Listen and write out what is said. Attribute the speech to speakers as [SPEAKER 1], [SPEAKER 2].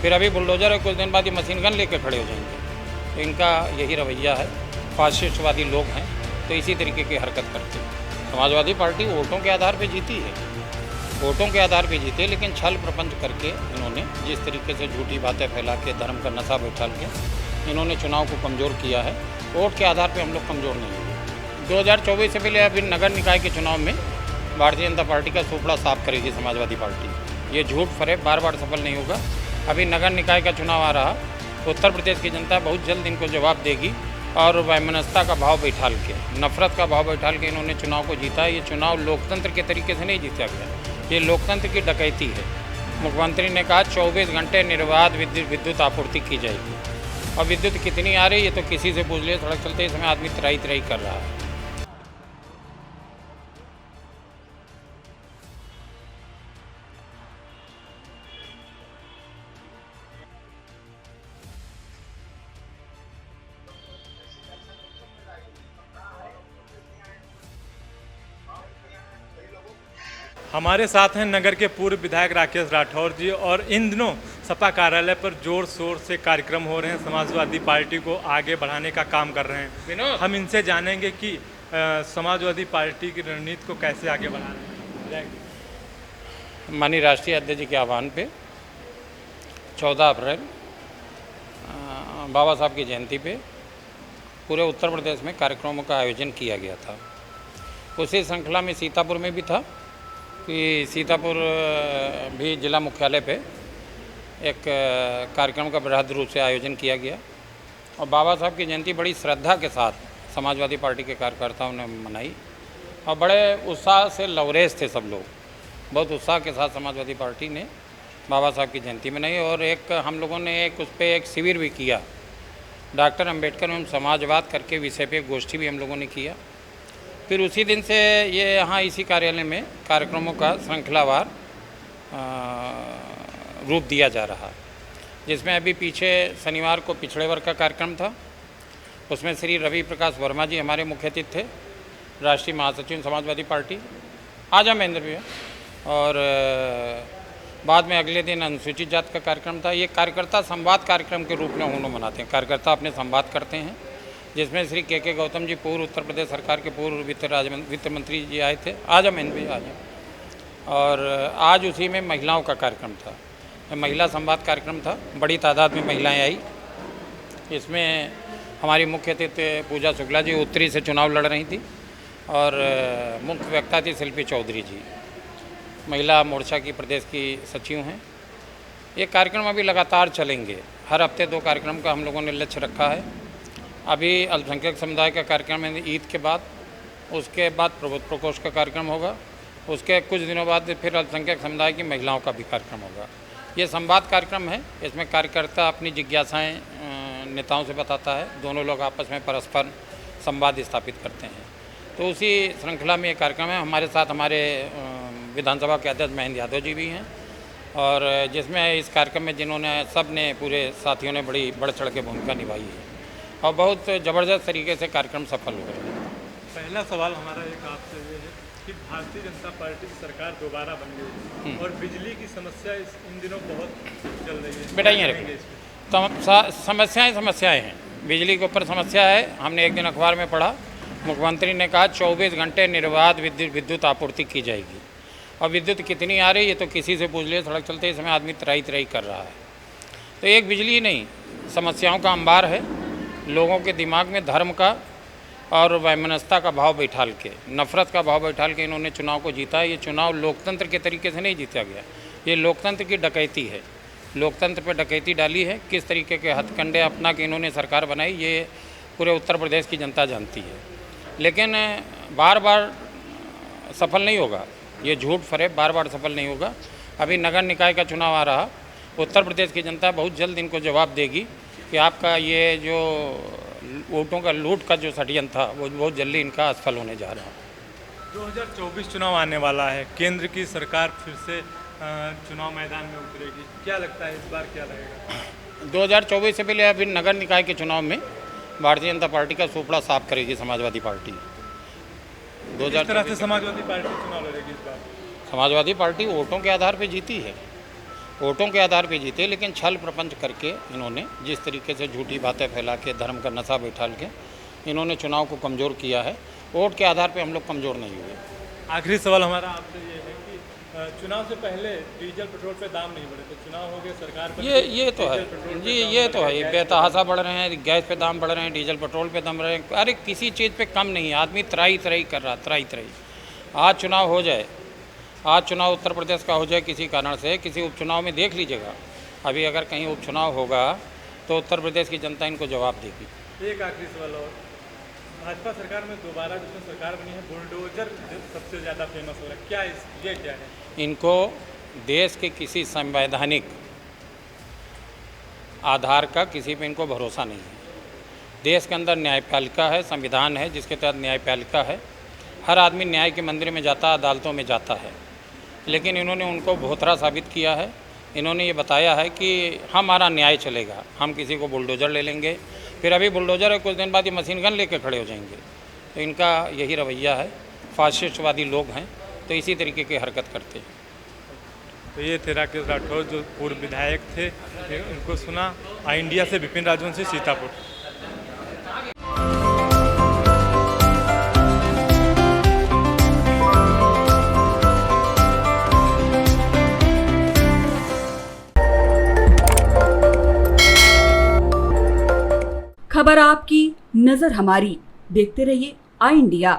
[SPEAKER 1] फिर अभी बुलडोजर है, कुछ दिन बाद ये मशीन गन लेके खड़े हो जाएंगे। तो इनका यही रवैया है, फासिस्टवादी लोग हैं तो इसी तरीके की हरकत करते हैं। समाजवादी पार्टी वोटों के आधार पर जीती है, वोटों के आधार पर जीते, लेकिन छल प्रपंच करके इन्होंने जिस तरीके से झूठी बातें फैला के धर्म का नशा बैठाल के इन्होंने चुनाव को कमज़ोर किया है। वोट के आधार पर हम लोग कमज़ोर नहीं हुए। 2024 से पहले अभी नगर निकाय के चुनाव में भारतीय जनता पार्टी का सुपड़ा साफ करेगी समाजवादी पार्टी। ये झूठ फरेब बार बार सफल नहीं होगा। अभी नगर निकाय का चुनाव आ रहा, उत्तर प्रदेश की जनता बहुत जल्द इनको जवाब देगी और वैमनस्यता का भाव बैठाल के, नफरत का भाव बैठाल के इन्होंने चुनाव को जीता है। ये चुनाव लोकतंत्र के तरीके से नहीं जीता गया, ये लोकतंत्र की डकैती है। मुख्यमंत्री ने कहा 24 घंटे निर्बाध विद्युत आपूर्ति की जाएगी, और विद्युत कितनी आ रही है तो किसी से पूछ लिया। सड़क चलते इस समय आदमी तराई तराई कर रहा है।
[SPEAKER 2] हमारे साथ हैं नगर के पूर्व विधायक राकेश राठौर जी, और इन दिनों सपा कार्यालय पर जोर शोर से कार्यक्रम हो रहे हैं, समाजवादी पार्टी को आगे बढ़ाने का काम कर रहे हैं। हम इनसे जानेंगे कि समाजवादी पार्टी की रणनीति को कैसे आगे बढ़ाना है।
[SPEAKER 1] माननीय राष्ट्रीय अध्यक्ष जी के आह्वान पे 14 अप्रैल बाबा साहब की जयंती पे पूरे उत्तर प्रदेश में कार्यक्रमों का आयोजन किया गया था। उसी श्रृंखला में सीतापुर में भी था कि सीतापुर भी जिला मुख्यालय पे एक कार्यक्रम का बृहद रूप से आयोजन किया गया, और बाबा साहब की जयंती बड़ी श्रद्धा के साथ समाजवादी पार्टी के कार्यकर्ताओं ने मनाई, और बड़े उत्साह से लवरेज थे सब लोग। बहुत उत्साह के साथ समाजवादी पार्टी ने बाबा साहब की जयंती मनाई, और एक हम लोगों ने उस पर एक शिविर भी किया, डॉक्टर अम्बेडकर एवं समाजवाद करके विषय पे एक गोष्ठी भी हम लोगों ने किया। फिर उसी दिन से ये यहाँ इसी कार्यालय में कार्यक्रमों का श्रृंखलावार रूप दिया जा रहा, जिसमें अभी पीछे शनिवार को पिछड़े वर्ग का कार्यक्रम था। उसमें श्री रवि प्रकाश वर्मा जी हमारे मुख्य अतिथि थे, राष्ट्रीय महासचिव समाजवादी पार्टी, आजा महेंद्र भैया। और बाद में अगले दिन अनुसूचित जाति का कार्यक्रम था। ये कार्यकर्ता संवाद कार्यक्रम के रूप में हम लोग मनाते हैं। कार्यकर्ता अपने संवाद करते हैं, जिसमें श्री के गौतम जी पूर्व उत्तर प्रदेश सरकार के पूर्व वित्त मंत्री जी आए थे, आजा महेंद्र भैया आजा। और आज उसी में महिलाओं का कार्यक्रम था, महिला संवाद कार्यक्रम था। बड़ी तादाद में महिलाएं आई। इसमें हमारी मुख्य अतिथि पूजा शुक्ला जी उत्तरी से चुनाव लड़ रही थी, और मुख्य वक्ता थी शिल्पी चौधरी जी, महिला मोर्चा की प्रदेश की सचिव हैं। ये कार्यक्रम अभी लगातार चलेंगे, हर हफ्ते 2 कार्यक्रम का हम लोगों ने लक्ष्य रखा है। अभी अल्पसंख्यक समुदाय का कार्यक्रम है ईद के बाद, उसके बाद प्रबुद्ध प्रकोष्ठ का कार्यक्रम होगा, उसके कुछ दिनों बाद फिर अल्पसंख्यक समुदाय की महिलाओं का भी कार्यक्रम होगा। ये संवाद कार्यक्रम है, इसमें कार्यकर्ता अपनी जिज्ञासाएं नेताओं से बताता है, दोनों लोग आपस में परस्पर संवाद स्थापित करते हैं। तो उसी श्रृंखला में ये कार्यक्रम है। हमारे साथ हमारे विधानसभा के अध्यक्ष महेंद्र यादव जी भी हैं, और जिसमें इस कार्यक्रम में जिन्होंने सब ने पूरे साथियों ने बड़ी बढ़ चढ़ के भूमिका निभाई है, और बहुत ज़बरदस्त तरीके से कार्यक्रम सफल हो गए।
[SPEAKER 2] पहला सवाल हमारा एक आपसे ये है कि भारतीय जनता पार्टी की सरकार दोबारा बन गई और बिजली की समस्या इन दिनों बहुत चल रही है।
[SPEAKER 1] बेटा ये समस्याएं हैं, बिजली के ऊपर समस्या है। हमने एक दिन अखबार में पढ़ा, मुख्यमंत्री ने कहा 24 घंटे निर्बाध विद्युत आपूर्ति की जाएगी, और विद्युत कितनी आ रही है तो किसी से पूछ लिया। सड़क चलते इस समय आदमी तराई तराई कर रहा है। तो एक बिजली ही नहीं, समस्याओं का अंबार है। लोगों के दिमाग में धर्म का और वैमनस्यता का भाव बैठाल के, नफरत का भाव बैठाल के इन्होंने चुनाव को जीता है। ये चुनाव लोकतंत्र के तरीके से नहीं जीता गया, ये लोकतंत्र की डकैती है। लोकतंत्र पे डकैती डाली है। किस तरीके के हथकंडे अपना के इन्होंने सरकार बनाई, ये पूरे उत्तर प्रदेश की जनता जानती है। लेकिन बार बार सफल नहीं होगा, ये झूठ फरेब बार बार सफल नहीं होगा। अभी नगर निकाय का चुनाव आ रहा, उत्तर प्रदेश की जनता बहुत जल्द इनको जवाब देगी कि आपका ये जो वोटों का लूट का जो षड्यंत्र था वो बहुत जल्दी इनका असफल होने जा रहा है।
[SPEAKER 2] 2024 चुनाव आने वाला है, केंद्र की सरकार फिर से चुनाव मैदान में उतरेगी, क्या लगता है इस बार क्या रहेगा?
[SPEAKER 1] 2024 से पहले अभी नगर निकाय के चुनाव में भारतीय जनता पार्टी का सुपड़ा साफ करेगी समाजवादी पार्टी।
[SPEAKER 2] किस तरह से समाजवादी पार्टी चुनाव लड़ेगी इस बार?
[SPEAKER 1] समाजवादी पार्टी वोटों के आधार पर जीती है, वोटों के आधार पे जीते, लेकिन छल प्रपंच करके इन्होंने जिस तरीके से झूठी बातें फैला के धर्म का नशा बैठाल के इन्होंने चुनाव को कमज़ोर किया है। वोट के आधार पे हम लोग कमज़ोर नहीं हुए।
[SPEAKER 2] आखिरी सवाल हमारा आपसे ये है कि चुनाव से पहले डीजल पेट्रोल पे दाम नहीं बढ़े, तो चुनाव हो गए, सरकार पर
[SPEAKER 1] ये तो है जी, ये तो है, ये बेतहासा बढ़ रहे हैं, गैस पे दाम बढ़ रहे हैं, डीजल पेट्रोल पे दाम बढ़ रहे हैं। अरे किसी चीज़ पे कम नहीं है, आदमी त्राही त्राही कर रहा, त्राही त्राही। आज चुनाव हो जाए, आज चुनाव उत्तर प्रदेश का हो जाए किसी कारण से, किसी उपचुनाव में देख लीजिएगा, अभी अगर कहीं उपचुनाव होगा तो उत्तर प्रदेश की जनता इनको जवाब देगी।
[SPEAKER 2] एक आखिरी सवाल और, भाजपा सरकार में दोबारा जिसमें सरकार बनी है, बुलडोजर सबसे ज़्यादा फेमस हो रहा है, क्या ये क्या है?
[SPEAKER 1] इनको देश के किसी संवैधानिक आधार का किसी पे इनको भरोसा नहीं है। देश के अंदर न्यायपालिका है, संविधान है जिसके तहत न्यायपालिका है, हर आदमी न्याय के मंदिर में जाता है, अदालतों में जाता है, लेकिन इन्होंने उनको भोथरा साबित किया है। इन्होंने ये बताया है कि हमारा न्याय चलेगा, हम किसी को बुलडोज़र ले लेंगे, फिर अभी बुलडोज़र है, कुछ दिन बाद ये मशीन गन लेके खड़े हो जाएंगे। तो इनका यही रवैया है, फासिस्टवादी लोग हैं तो इसी तरीके की हरकत करते हैं।
[SPEAKER 2] तो ये थे राकेश राठौर जो पूर्व विधायक थे, इनको सुना। इंडिया से विपिन राजवंशी, सीतापुर।
[SPEAKER 3] खबर आपकी, नजर हमारी। देखते रहिए आई इंडिया।